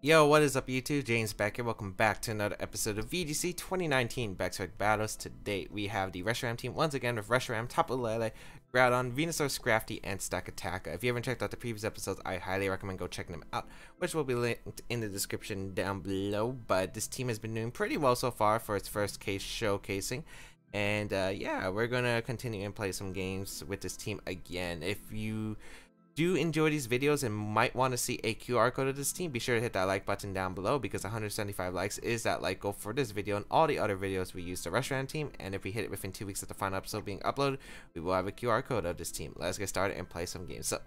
Yo, what is up YouTube? James Baek here. Welcome back to another episode of VGC 2019 Baek Battles. Today we have the Reshiram team once again with Reshiram, Tapu Groudon, Venusaur, Scrafty, and Stakataka. If you haven't checked out the previous episodes, I highly recommend go checking them out, which will be linked in the description down below. But this team has been doing pretty well so far for its first case showcasing. And yeah, we're going to continue and play some games with this team again. If you do enjoy these videos and might want to see a QR code of this team, be sure to hit that like button down below, because 175 likes is that like goal for this video and all the other videos we use the Reshiram team. And if we hit it within 2 weeks of the final episode being uploaded, we will have a QR code of this team. Let's get started and play some games. So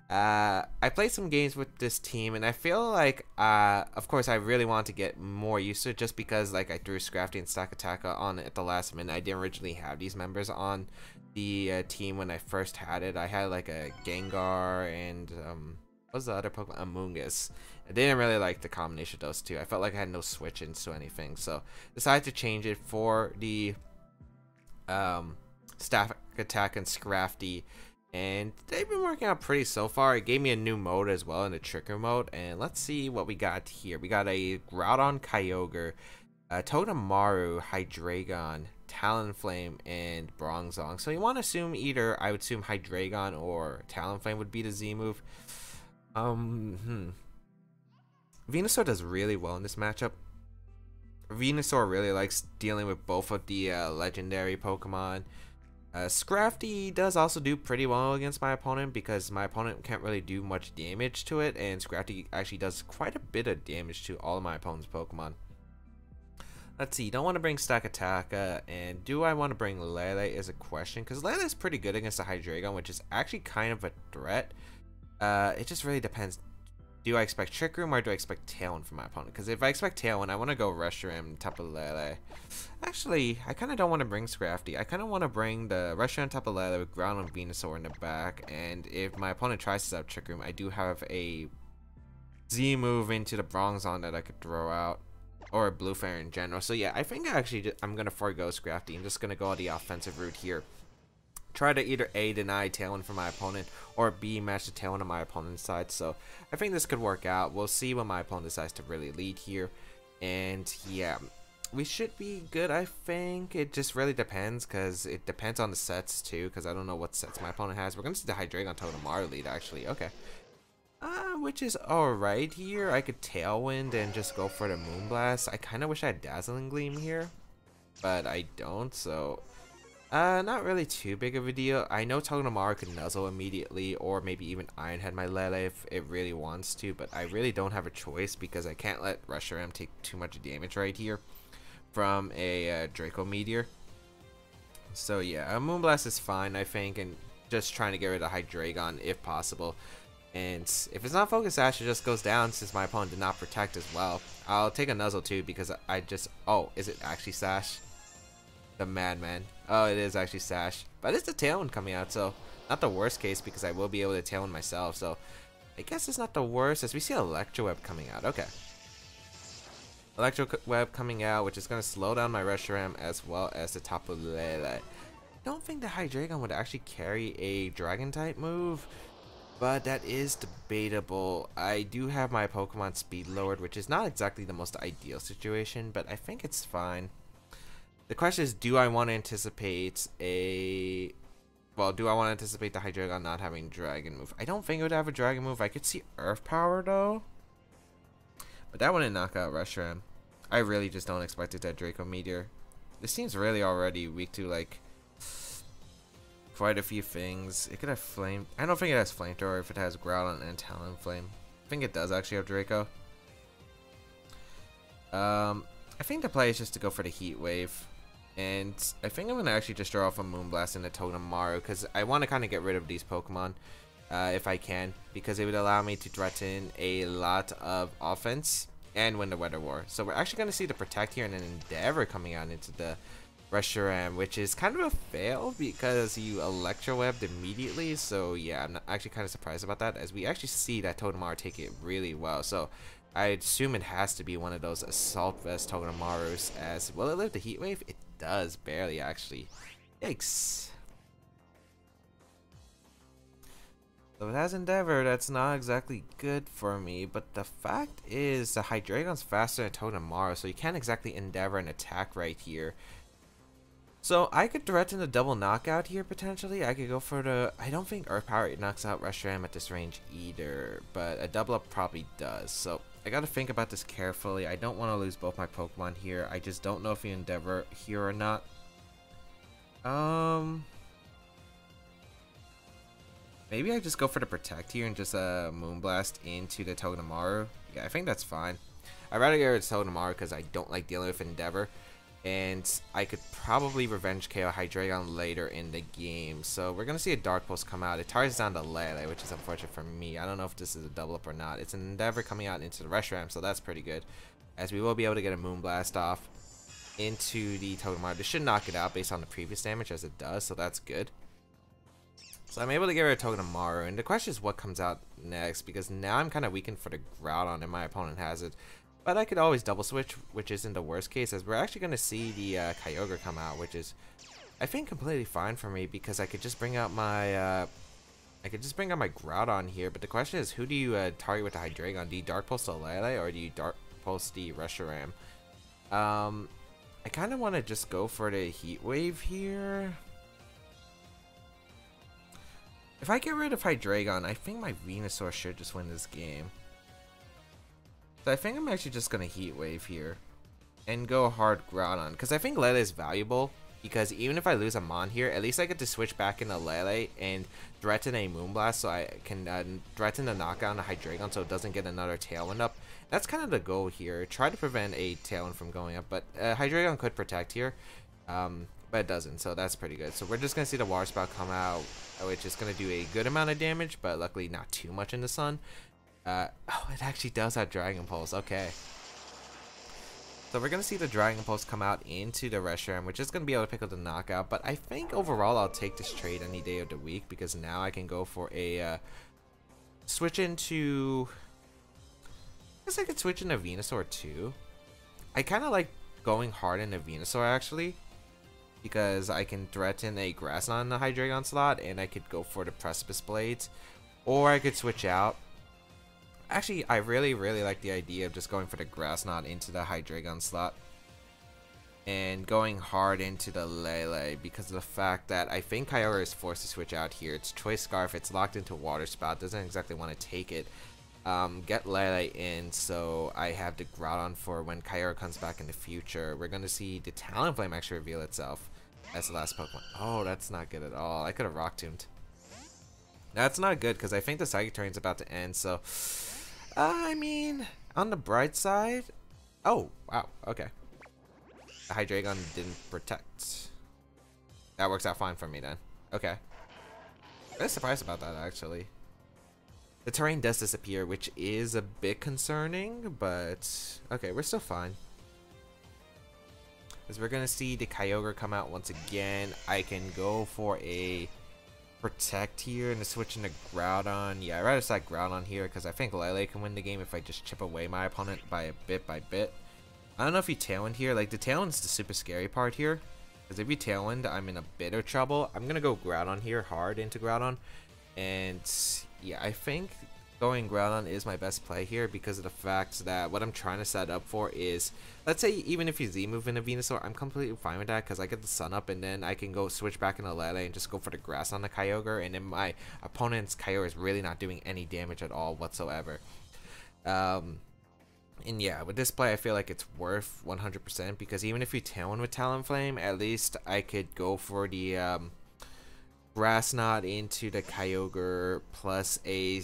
I played some games with this team, and I feel like of course I really want to get more used to it, just because like I threw Scrafty and Stakataka on at the last minute. I didn't originally have these members on the team when I first had it. I had like a Gengar and what was the other Pokemon? Amoonguss. I didn't really like the combination of those two. I felt like I had no switch into anything, so decided to change it for the Stakataka and Scrafty, and they've been working out pretty so far. It gave me a new mode as well, in the Tricker mode, and let's see what we got here. We got a Groudon Kyogre, Togedemaru, Hydreigon, Talonflame, and Bronzong. So you want to assume either, I would assume Hydreigon or Talonflame would be the Z move. Venusaur does really well in this matchup. Venusaur really likes dealing with both of the legendary Pokemon. Scrafty does also do pretty well against my opponent, because my opponent can't really do much damage to it, and Scrafty actually does quite a bit of damage to all of my opponent's Pokemon. Let's see, don't want to bring Stakataka, and do I want to bring Lele is a question, because Lele is pretty good against the Hydreigon, which is actually kind of a threat. It just really depends. Do I expect Trick Room or do I expect Tailwind from my opponent? Because if I expect Tailwind, I want to go Reshiram, Tapu Lele. Actually, I kind of don't want to bring Scrafty. I kind of want to bring the Reshiram, Tapu Lele with Groudon and Venusaur in the back, and if my opponent tries to set up Trick Room, I do have a Z move into the Bronzong that I could throw out. Or Blue Fairy in general. So yeah, I think I'm going to forego Scrafty. I'm just going to go on the offensive route here. Try to either A, deny Tailwind from my opponent, or B, match the Tailwind on my opponent's side. So I think this could work out. We'll see when my opponent decides to really lead here. And yeah, we should be good, I think. It just really depends, because it depends on the sets too, because I don't know what sets my opponent has. We're going to see the Hydreigon Togedemaru lead, actually. Okay. Which is alright here. I could Tailwind and just go for the Moonblast. I kind of wish I had Dazzling Gleam here, but I don't, so not really too big of a deal. I know Togedemaru could Nuzzle immediately, or maybe even Iron Head my Lele if it really wants to, but I really don't have a choice, because I can't let Reshiram take too much damage right here from a Draco Meteor. So yeah, a Moonblast is fine, I think, and just trying to get rid of Hydreigon if possible. And if it's not Focus Sash, it just goes down, since my opponent did not protect as well. I'll take a Nuzzle too, because I just... Oh, is it actually Sash? The Madman. Oh, it is actually Sash. But it's the Tailwind coming out, so not the worst case, because I will be able to Tailwind myself. So I guess it's not the worst, as we see Electro Web coming out. Okay. Electro Web coming out, which is going to slow down my Reshiram as well as the Tapu Lele. I don't think the Hydreigon would actually carry a Dragon-type move, but that is debatable. I do have my Pokemon speed lowered, which is not exactly the most ideal situation, but I think it's fine. The question is, do I want to anticipate a... Well, do I want to anticipate the Hydreigon not having Dragon move? I don't think it would have a Dragon move. I could see Earth Power, though. But that wouldn't knock out Reshiram. I really just don't expect it to have Draco Meteor. This seems really already weak to, like, quite a few things. It could have Flame. I don't think it has Flamethrower if it has Groudon and Talonflame. I think it does actually have Draco. I think the play is just to go for the Heat Wave. And I think I'm going to actually just draw off a Moonblast and a Togedemaru, because I want to kind of get rid of these Pokemon if I can, because it would allow me to threaten a lot of offense and win the Weather War. So we're actually going to see the Protect here and an Endeavor coming out into the Reshiram, which is kind of a fail because you Electro Webbed immediately. So yeah, I'm actually kind of surprised about that, as we actually see that Togedemaru take it really well. So I assume it has to be one of those Assault Vest Togedemarus. As will it live the Heat Wave? It does, barely actually. Yikes. So it has Endeavor, that's not exactly good for me, but the fact is the Hydreigon's faster than Togedemaru, so you can't exactly Endeavor an attack right here. So I could threaten a double knockout here potentially. I could go for the... I don't think Earth Power knocks out Reshiram at this range either, but a double up probably does. So I gotta think about this carefully. I don't want to lose both my Pokemon here. I just don't know if you Endeavor here or not. Maybe I just go for the Protect here and just Moonblast into the Togedemaru. Yeah, I think that's fine. I'd rather get rid of Togedemaru because I don't like dealing with Endeavor. And I could probably Revenge KO Hydreigon later in the game. So we're going to see a Dark Pulse come out. It targets down to Lele, which is unfortunate for me. I don't know if this is a double up or not. It's an Endeavor coming out into the Reshiram, so that's pretty good. As we will be able to get a Moonblast off into the Togedemaru. This should knock it out based on the previous damage as it does, so that's good. So I'm able to get rid of Togedemaru, and the question is what comes out next, because now I'm kind of weakened for the Groudon and my opponent has it. But I could always double switch, which isn't the worst case, as we're actually going to see the Kyogre come out, which is, I think, completely fine for me, because I could just bring out my Groudon here. But the question is, who do you target with the Hydreigon? Do you Dark Pulse the Lele, or do you Dark Pulse the Reshiram? I kind of want to just go for the Heat Wave here. If I get rid of Hydreigon, I think my Venusaur should just win this game. So I think I'm actually just going to Heat Wave here and go hard Groudon, because I think Lele is valuable, because even if I lose a Mon here, at least I get to switch back into Lele and threaten a Moonblast, so I can threaten the knockout on the Hydreigon so it doesn't get another Tailwind up. That's kind of the goal here. Try to prevent a Tailwind from going up, but Hydreigon could protect here, but it doesn't, so that's pretty good. So we're just going to see the Water Spout come out, which is going to do a good amount of damage, but luckily not too much in the sun. Oh, it actually does have Dragon Pulse. Okay. So we're going to see the Dragon Pulse come out into the Reshiram, which is going to be able to pick up the knockout. But I think overall I'll take this trade any day of the week, because now I can go for a switch into... I guess I could switch into Venusaur too. I kind of like going hard into Venusaur actually, because I can threaten a Grass on the Hydreigon slot, and I could go for the Precipice Blades, or I could switch out. Actually, I really like the idea of just going for the Grass Knot into the Hydreigon slot and going hard into the Lele, because of the fact that I think Kyogre is forced to switch out here. It's Choice Scarf, it's locked into Water Spout, doesn't exactly want to take it. Get Lele in, so I have the Groudon for when Kyogre comes back in the future. We're going to see the Talonflame actually reveal itself as the last Pokemon. Oh, that's not good at all. I could have Rock Tombed. That's not good, because I think the Psychic Terrain's about to end, so... I mean, on the bright side... Oh, wow, okay. The Hydreigon didn't protect. That works out fine for me then. Okay. I was surprised about that, actually. The terrain does disappear, which is a bit concerning, but... Okay, we're still fine. As we're going to see the Kyogre come out once again. I can go for a... Protect here and switch into Groudon. Yeah, I'd rather select Groudon here, because I think Lele can win the game if I just chip away my opponent by bit by bit. I don't know if you Tailwind here. Like, the Tailwind's the super scary part here, because if you Tailwind, I'm in a bit of trouble. I'm going to go Groudon here, hard into Groudon. And yeah, I think going Groudon is my best play here, because of the fact that what I'm trying to set up for is, let's say even if you Z-move into Venusaur, I'm completely fine with that, because I get the Sun up and then I can go switch back into Lele and just go for the Grass on the Kyogre, and then my opponent's Kyogre is really not doing any damage at all whatsoever. And yeah, with this play I feel like it's worth 100%, because even if you Tailwind with Talonflame, at least I could go for the Grass Knot into the Kyogre plus a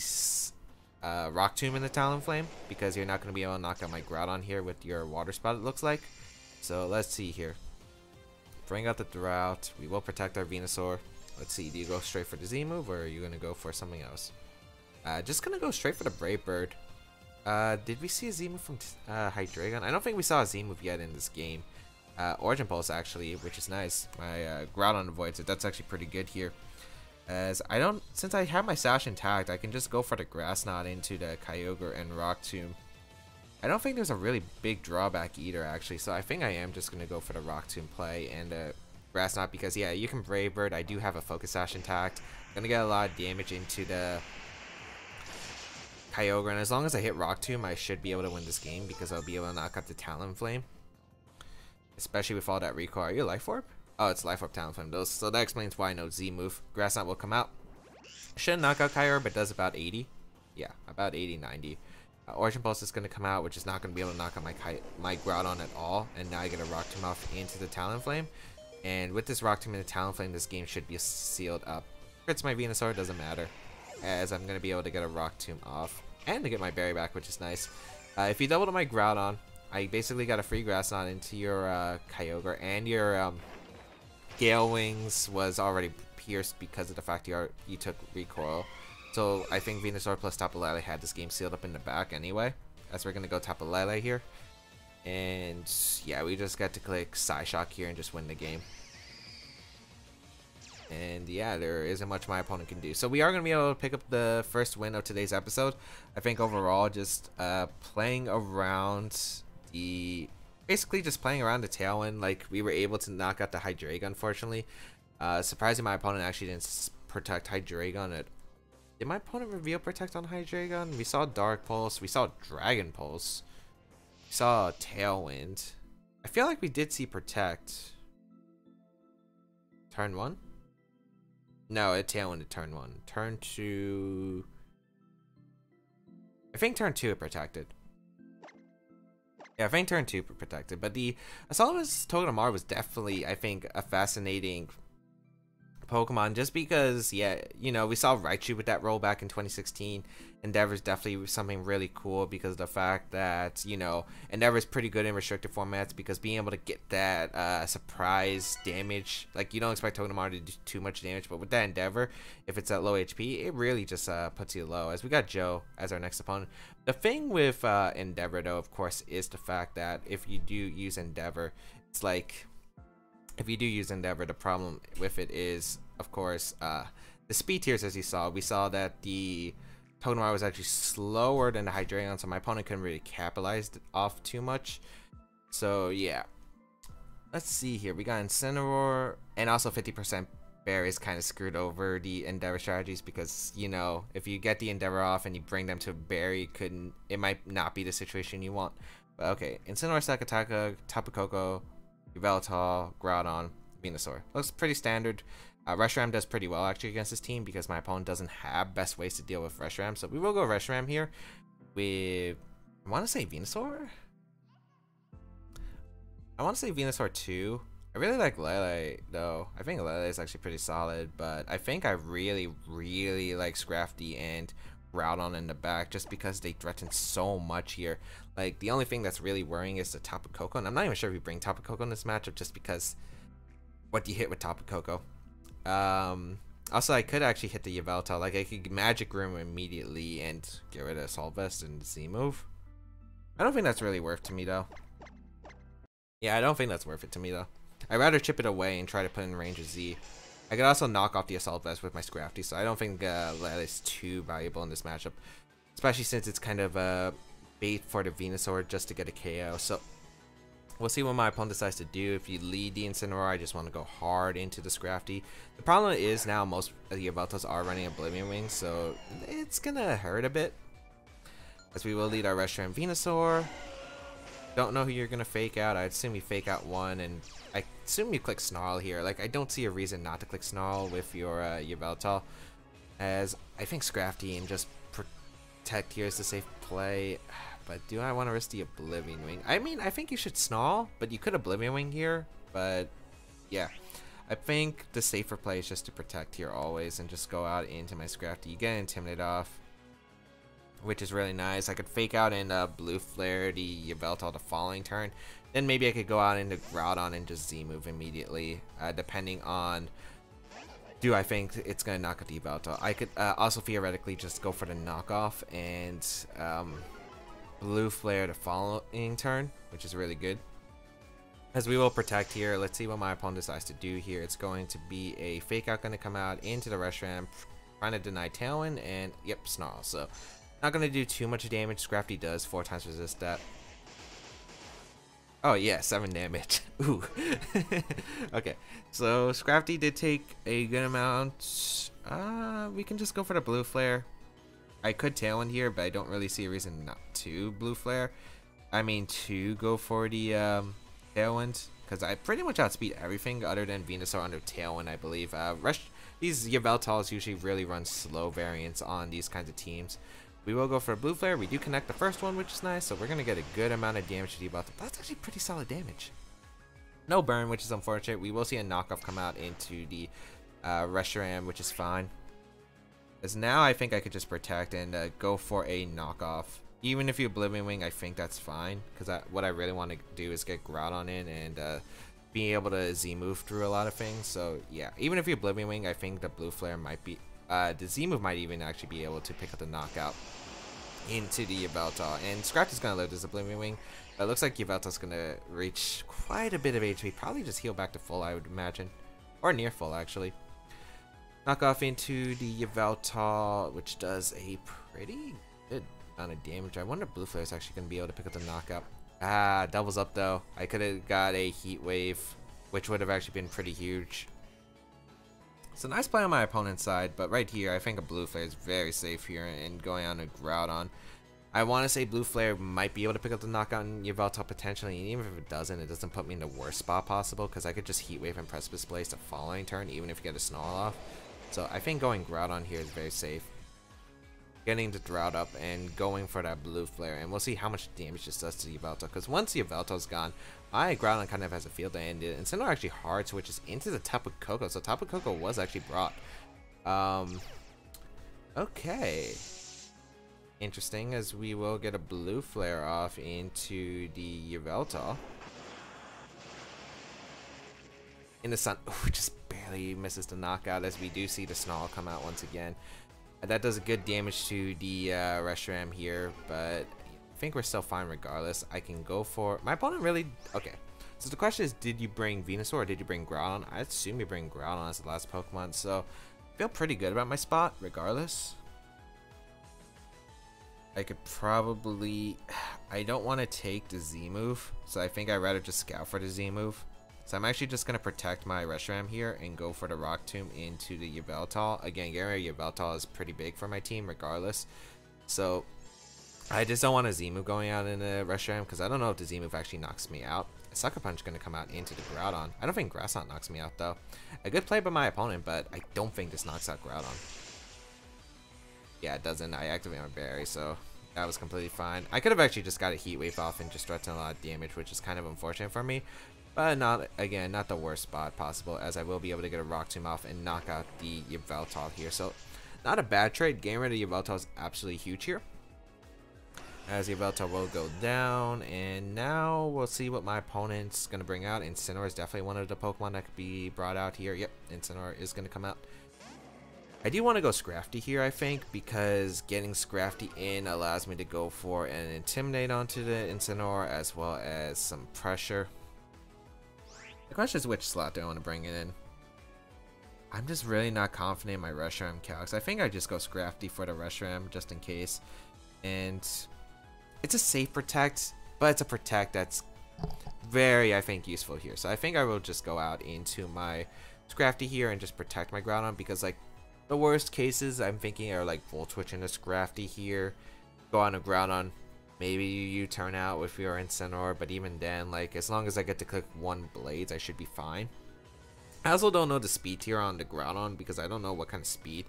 Rock Tomb in the Talonflame, because you're not going to be able to knock out my Groudon here with your Water Spout, it looks like. So let's see here. Bring out the Drought. We will protect our Venusaur. Let's see, do you go straight for the Z move, or are you going to go for something else? Just going to go straight for the Brave Bird. Did we see a Z move from Hydreigon? I don't think we saw a Z move yet in this game. Origin Pulse actually, which is nice. My Groudon avoids it. That's actually pretty good here. As I don't, since I have my Sash intact, I can just go for the Grass Knot into the Kyogre and Rock Tomb. I don't think there's a really big drawback either, actually, so I think I am just going to go for the Rock Tomb play and Grass Knot, because yeah, you can Brave Bird. I do have a Focus Sash intact. I'm going to get a lot of damage into the Kyogre, and as long as I hit Rock Tomb, I should be able to win this game because I'll be able to knock out the Talonflame. Especially with all that recoil. Are you Life Orb? Oh, it's Life Orb Talonflame. So that explains why no Z move. Grass Knot will come out. Shouldn't knock out Kyogre, but does about 80. Yeah, about 80, 90. Origin Pulse is going to come out, which is not going to be able to knock out my Groudon at all. And now I get a Rock Tomb off into the Talonflame. And with this Rock Tomb and the Talonflame, this game should be sealed up. Crits my Venusaur, doesn't matter, as I'm going to be able to get a Rock Tomb off. And to get my berry back, which is nice. If you double to my Groudon, I basically got a free Grass Knot into your Kyogre, and your Gale Wings was already pierced because of the fact you took recoil. So I think Venusaur plus Tapu Lele had this game sealed up in the back anyway. As we're gonna go Tapu Lele here, and yeah, we just got to click Psyshock here and just win the game. And yeah, there isn't much my opponent can do. So we are going to be able to pick up the first win of today's episode. I think overall just playing around basically just playing around the Tailwind. Like, we were able to knock out the Hydreigon, unfortunately. Surprisingly, my opponent actually didn't protect Hydreigon. Did my opponent reveal protect on Hydreigon? We saw Dark Pulse, we saw Dragon Pulse, we saw Tailwind. I feel like we did see protect. Turn 1? No, it Tailwind to turn 1. Turn 2... I think turn 2 it protected. Yeah, I think turn 2 protected. But the Assault Vest Togedemaru was definitely, I think, a fascinating Pokemon, just because, yeah, you know, we saw Raichu with that rollback in 2016. Endeavor's definitely something really cool because of the fact that, you know, Endeavor's pretty good in restricted formats, because being able to get that surprise damage, like, you don't expect Togedemaru to do too much damage, but with that Endeavor, if it's at low HP, it really just puts you low. As we got Joe as our next opponent. The thing with Endeavor, though, of course, is the fact that if you do use Endeavor, it's like, if you do use Endeavor, the problem with it is, of course, the speed tiers. As you saw, we saw that the Togedemaru was actually slower than the Hydreigon, so my opponent couldn't really capitalize off too much. So yeah, let's see here. We got Incineroar, and also 50% berries kind of screwed over the Endeavor strategies, because, you know, if you get the Endeavor off and you bring them to a berry, it might not be the situation you want. But okay, Incineroar, Sakataka, Tapu Koko, Yveltal, Groudon, Venusaur. Looks pretty standard. Reshiram does pretty well actually against this team, because my opponent doesn't have best ways to deal with Reshiram. So we will go Reshiram here with, I want to say Venusaur? I want to say Venusaur 2. I really like Lele though. I think Lele is actually pretty solid, but I think I really, really like Scrafty and Groudon in the back, just because they threaten so much here. Like, the only thing that's really worrying is the Tapu Koko, and I'm not even sure if we bring Tapu Koko in this matchup, just because what do you hit with Tapu Koko? Also, I could actually hit the Yveltal. Like, I could Magic Room immediately and get rid of Assault Vest and Z move. I don't think that's really worth to me though. Yeah, I don't think that's worth it to me though. I'd rather chip it away and try to put in range of Z. I could also knock off the Assault Vest with my Scrafty, so I don't think Lele is too valuable in this matchup, especially since it's kind of a bait for the Venusaur just to get a KO. So we'll see what my opponent decides to do. If you lead the Incineroar, I just want to go hard into the Scrafty. The problem is now most of the Yveltals are running Oblivion Wings, so it's gonna hurt a bit. As we will lead our Reshiram Venusaur. Don't know who you're gonna fake out. I assume you fake out one, and I assume you click Snarl here. Like, I don't see a reason not to click Snarl with your Yveltal, as I think Scrafty and just protect here is the safe play. But do I want to risk the Oblivion Wing? I mean, I think you should Snarl, but you could Oblivion Wing here. But yeah, I think the safer play is just to protect here always and just go out into my Scrafty. You get Intimidate off, which is really nice. I could fake out and Blue Flare the Yveltal the following turn. Then maybe I could go out into Groudon and just Z move immediately, depending on, do I think it's going to knock out the Yveltal. I could also theoretically just go for the knockoff and Blue Flare the following turn, which is really good. As we will protect here, let's see what my opponent decides to do here. It's going to be a fake out going to come out into the Reshiram, trying to deny Tailwind, and yep, Snarl. So not going to do too much damage. Scrafty does 4 times resist that. Oh yeah, 7 damage. Ooh. Okay, so Scrafty did take a good amount. We can just go for the Blue Flare. I could Tailwind here, but I don't really see a reason not to Blue Flare. I mean, to go for the Tailwind, because I pretty much outspeed everything other than Venusaur under Tailwind, I believe. These Yveltals usually really run slow variants on these kinds of teams. We will go for a Blue Flare. We do connect the first one, which is nice, so we're going to get a good amount of damage to Yveltal. That's actually pretty solid damage. No burn, which is unfortunate. We will see a knockoff come out into the Reshiram, which is fine. Because now I think I could just protect and go for a knockoff. Even if you Oblivion Wing, I think that's fine. Because what I really want to do is get Groudon in and being able to Z-move through a lot of things. So yeah, even if you Oblivion Wing, I think the Blue Flare might be... the Z-move might even actually be able to pick up the knockout into the Yveltal. And Scrafty's going to live this Oblivion Wing. But it looks like Yveltal's going to reach quite a bit of HP. Probably just heal back to full, I would imagine. Or near full, actually. Knock off into the Yveltal, which does a pretty good amount of damage. I wonder if Blue Flare is actually going to be able to pick up the knockout. Ah, doubles up though. I could have got a Heat Wave, which would have actually been pretty huge. So nice play on my opponent's side, but right here, I think a Blue Flare is very safe here and going on a Groudon. I want to say Blue Flare might be able to pick up the knockout in Yveltal potentially, and even if it doesn't put me in the worst spot possible because I could just Heat Wave and Precipice Blaze the following turn, even if you get a Snarl off. So I think going Groudon here is very safe. Getting the Drought up and going for that Blue Flare, and we'll see how much damage this does to the Yveltal, because once the Yveltal's gone, my Groudon kind of has a field day, and Incineroar actually hard switches into the Tapu Koko, so Tapu Koko was actually brought. Okay. Interesting, as we will get a Blue Flare off into the Yveltal. In the sun, ooh, just barely misses the knockout, as we do see the Snarl come out once again. That does a good damage to the Reshiram here, but I think we're still fine regardless. I can go for... My opponent really... Okay. So the question is, did you bring Venusaur or did you bring Groudon? I assume you bring Groudon as the last Pokemon, so I feel pretty good about my spot regardless. I could probably... I don't want to take the Z move, so I think I'd rather just scout for the Z move. So I'm actually just going to protect my Reshiram here and go for the Rock Tomb into the Yveltal. Again, getting rid of Yveltal is pretty big for my team regardless. So I just don't want a Z-move going out in the Reshiram because I don't know if the Z-move actually knocks me out. A Sucker Punch is going to come out into the Groudon. I don't think Grass Knot knocks me out though. A good play by my opponent, but I don't think this knocks out Groudon. Yeah, it doesn't. I activate my Berry, so that was completely fine. I could have actually just got a Heat Wave off and just threatened a lot of damage, which is kind of unfortunate for me. But not, again, not the worst spot possible, as I will be able to get a Rock Tomb off and knock out the Yveltal here. So, not a bad trade. Getting rid of Yveltal is absolutely huge here. As Yveltal will go down, and now we'll see what my opponent's going to bring out. Incineroar is definitely one of the Pokemon that could be brought out here. Yep, Incineroar is going to come out. I do want to go Scrafty here, I think, because getting Scrafty in allows me to go for an Intimidate onto the Incineroar, as well as some pressure. The question is, which slot do I want to bring it in? I'm just really not confident in my Reshiram calcs. I think I just go Scrafty for the Reshiram, just in case. And it's a safe protect, but it's a protect that's very, I think, useful here. So I think I will just go out into my Scrafty here and just protect my Groudon, because, like, the worst cases I'm thinking are, like, Volt Switch into Scrafty here, go on a Groudon. Maybe you turn out with your Incineroar, but even then, like, as long as I get to click one Blades, I should be fine. I also don't know the speed tier on the Groudon, because I don't know what kind of speed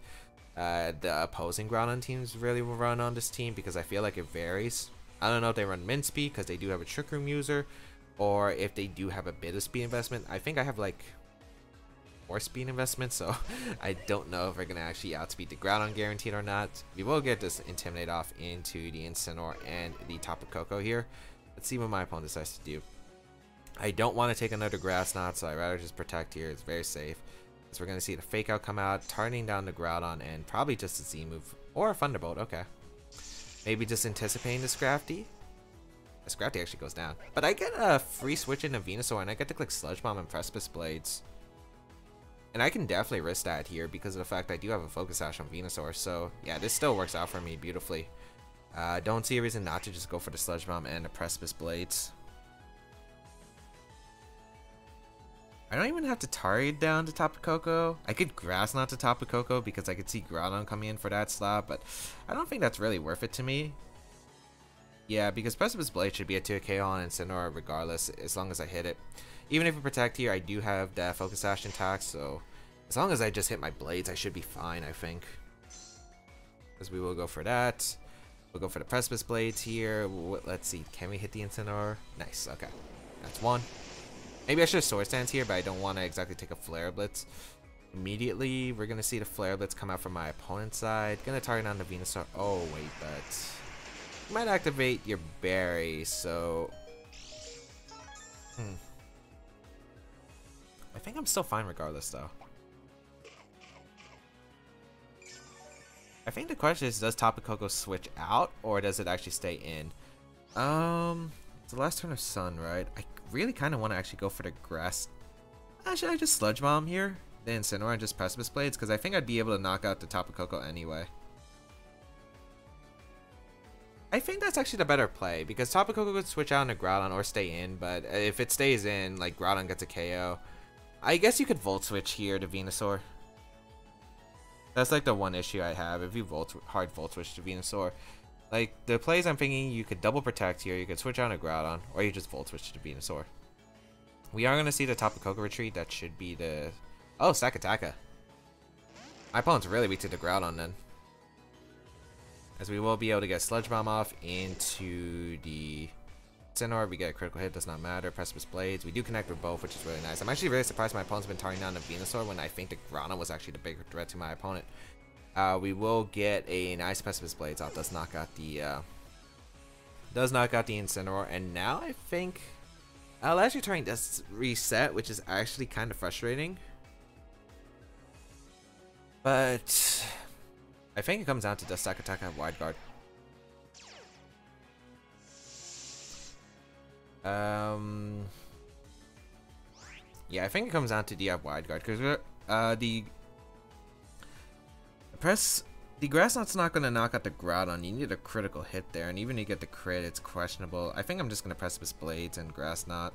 the opposing Groudon teams really will run on this team, because I feel like it varies. I don't know if they run min speed because they do have a Trick Room user, or if they do have a bit of speed investment. I think I have like 4 speed investments, so I don't know if we're gonna actually outspeed the Groudon guaranteed or not. We will get this Intimidate off into the Incineroar and the Tapu Koko here. Let's see what my opponent decides to do. I don't want to take another Grass Knot, so I'd rather just protect here. It's very safe. So we're gonna see the Fake Out come out, targeting down the Groudon, and probably just a Z move or a Thunderbolt. Okay, maybe just anticipating the Scrafty. The Scrafty actually goes down, but I get a free switch into Venusaur, and I get to click Sludge Bomb and Precipice Blades. And I can definitely risk that here because of the fact I do have a Focus Sash on Venusaur. So yeah, this still works out for me beautifully. Don't see a reason not to just go for the Sludge Bomb and the Precipice Blades. I don't even have to target down to Tapu Koko. I could Grass Knot to Tapu Koko because I could see Groudon coming in for that slot, but I don't think that's really worth it to me. Yeah, because Precipice Blade should be a 2KO on Incineroar regardless, as long as I hit it. Even if we protect here, I do have that Focus Sash intact, so as long as I just hit my blades, I should be fine, I think. Because we will go for that. We'll go for the Precipice Blades here. Let's see, can we hit the Incineroar? Nice, okay. That's one. Maybe I should have Sword Stance here, but I don't want to exactly take a Flare Blitz. Immediately, we're going to see the Flare Blitz come out from my opponent's side. Going to target on the Venusaur. Oh, wait, but you might activate your Berry, so I think I'm still fine regardless, though. I think the question is, does Tapu Koko switch out, or does it actually stay in? It's the last turn of Sun, right? I really kind of want to actually go for the Grass. Should I just Sludge Bomb here? The Incineroar and just Precipice Blades? Because I think I'd be able to knock out the Tapu Koko anyway. I think that's actually the better play, because Tapu Koko could switch out into Groudon or stay in, but if it stays in, like, Groudon gets a KO. I guess you could Volt Switch here to Venusaur. That's like the one issue I have. If you hard Volt Switch to Venusaur, like the plays I'm thinking, you could double protect here, you could switch out a Groudon, or you just Volt Switch to Venusaur. We are going to see the Tapu Koko retreat. That should be the... Oh, Sakataka. My opponent's really weak to the Groudon then. As we will be able to get Sludge Bomb off into the Incineroar. We get a critical hit, does not matter. Precipice Blades. We do connect with both, which is really nice. I'm actually really surprised my opponent's been targeting down the Venusaur when I think the Groudon was actually the bigger threat to my opponent. We will get a nice Precipice Blades off. Does knock out the Incineroar, and now I think last year turning does reset, which is actually kind of frustrating. But I think it comes down to the Sakataka Wide Guard. Yeah, I think it comes down to the Wide Guard, because the Grass Knot's not going to knock out the Groudon. You need a critical hit there, and even if you get the crit, it's questionable. I think I'm just going to Precipice Blades and Grass Knot.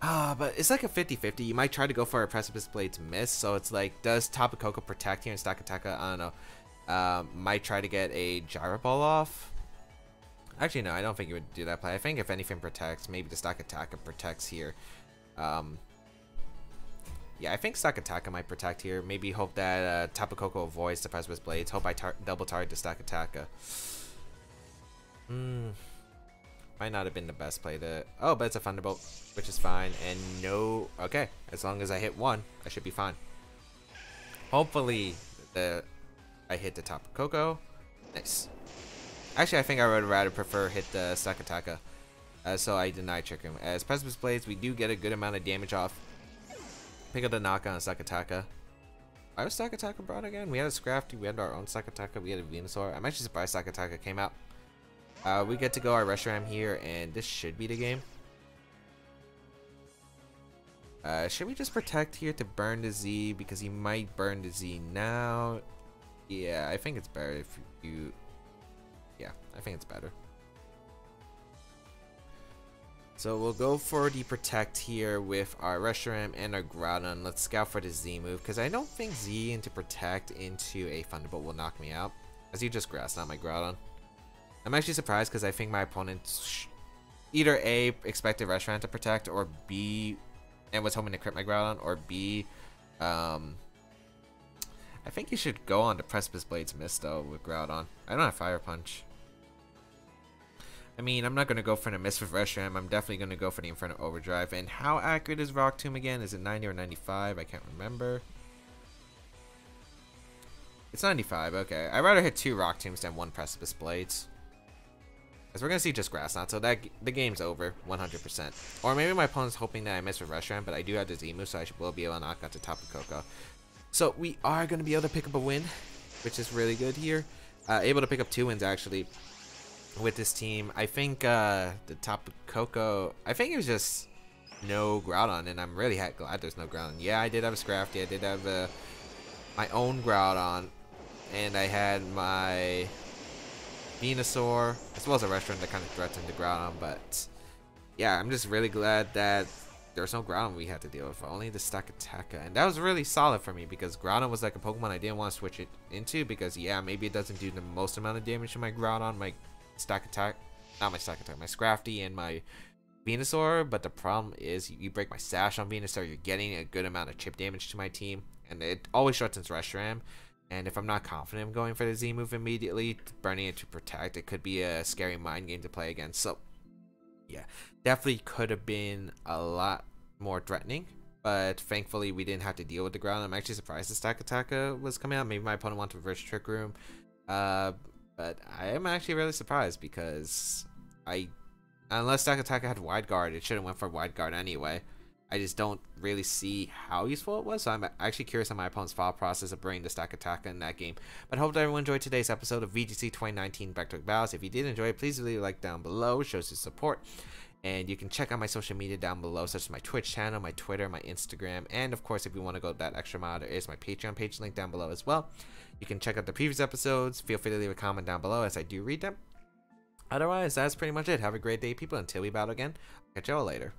But it's like a 50-50. You might try to go for a Precipice Blades miss, so it's like, does Tapu Koko protect here and Sakataka? I don't know. Might try to get a Gyro Ball off. Actually, no, I don't think you would do that play. I think if anything protects, maybe the Sakataka protects here. Yeah, I think Sakataka might protect here. Maybe hope that Tapu Koko avoids the Precipice Blades. Hope I double target the Sakataka. Might not have been the best play to... Oh, but it's a Thunderbolt, which is fine. And no... Okay, as long as I hit one, I should be fine. Hopefully, I hit the Tapu Koko. Nice. Actually, I think I would rather prefer hit the Sakataka. So I deny trick him. As Precipice Blades, we do get a good amount of damage off. Pick up the knockout on Sakataka. Why was Sakataka brought again? We had a Scrafty, we had our own Sakataka, we had a Venusaur. I'm actually surprised Sakataka came out. We get to go our Reshiram here, and this should be the game. Should we just protect here to burn the Z, because he might burn the Z now? Yeah, I think it's better if you... Yeah, I think it's better. So we'll go for the protect here with our Reshiram and our Groudon. Let's scout for the Z move, because I don't think Z into protect into a Thunderbolt will knock me out. As you just Grass, not my Groudon. I'm actually surprised because I think my opponent either A, expected Reshiram to protect, or B, and was hoping to crit my Groudon, or B, I think you should go on to Precipice Blades miss though with Groudon. I don't have Fire Punch. I mean, I'm not going to go for the miss with Reshiram. I'm definitely going to go for the Inferno Overdrive. And how accurate is Rock Tomb again? Is it 90 or 95? I can't remember. It's 95, okay. I'd rather hit 2 Rock Tombs than 1 Precipice Blades. Because we're going to see just Grass Knot, so that the game's over 100%. Or maybe my opponent's hoping that I miss with Reshiram, but I do have the Z move, so I will be able to knock out the Tapu Koko. So we are going to be able to pick up a win, which is really good here. Able to pick up 2 wins, actually, with this team. I think the Tapu Koko, I think it was just no Groudon, and I'm really glad there's no Groudon. Yeah, I did have a Scrafty, I did have my own Groudon, and I had my Venusaur, as well as a Reshiram that kind of threatened the Groudon, but yeah, I'm just really glad that there's no Groudon we had to deal with, only the Stakataka, and that was really solid for me because Groudon was like a Pokemon I didn't want to switch it into because yeah, maybe it doesn't do the most amount of damage to my Groudon, my Stakataka, not my Stakataka, my Scrafty and my Venusaur, but the problem is you break my Sash on Venusaur, you're getting a good amount of chip damage to my team, and it always shortens Reshiram. And if I'm not confident in going for the Z move immediately, burning it to protect, it could be a scary mind game to play against. So yeah, definitely could have been a lot more threatening, but thankfully we didn't have to deal with the ground. I'm actually surprised the Stakataka was coming out. Maybe my opponent wanted to reverse Trick Room, but I am actually really surprised because unless Stakataka had Wide Guard, it should have went for Wide Guard anyway. I just don't really see how useful it was, so I'm actually curious on my opponent's thought process of bringing the Stakataka in that game. But I hope that everyone enjoyed today's episode of VGC 2019 Back Battles. If you did enjoy it, please leave a like down below. It shows your support. And you can check out my social media down below, such as my Twitch channel, my Twitter, my Instagram, and of course, if you want to go that extra mile, there is my Patreon page link down below as well. You can check out the previous episodes. Feel free to leave a comment down below as I do read them. Otherwise, that's pretty much it. Have a great day, people. Until we battle again, catch y'all later.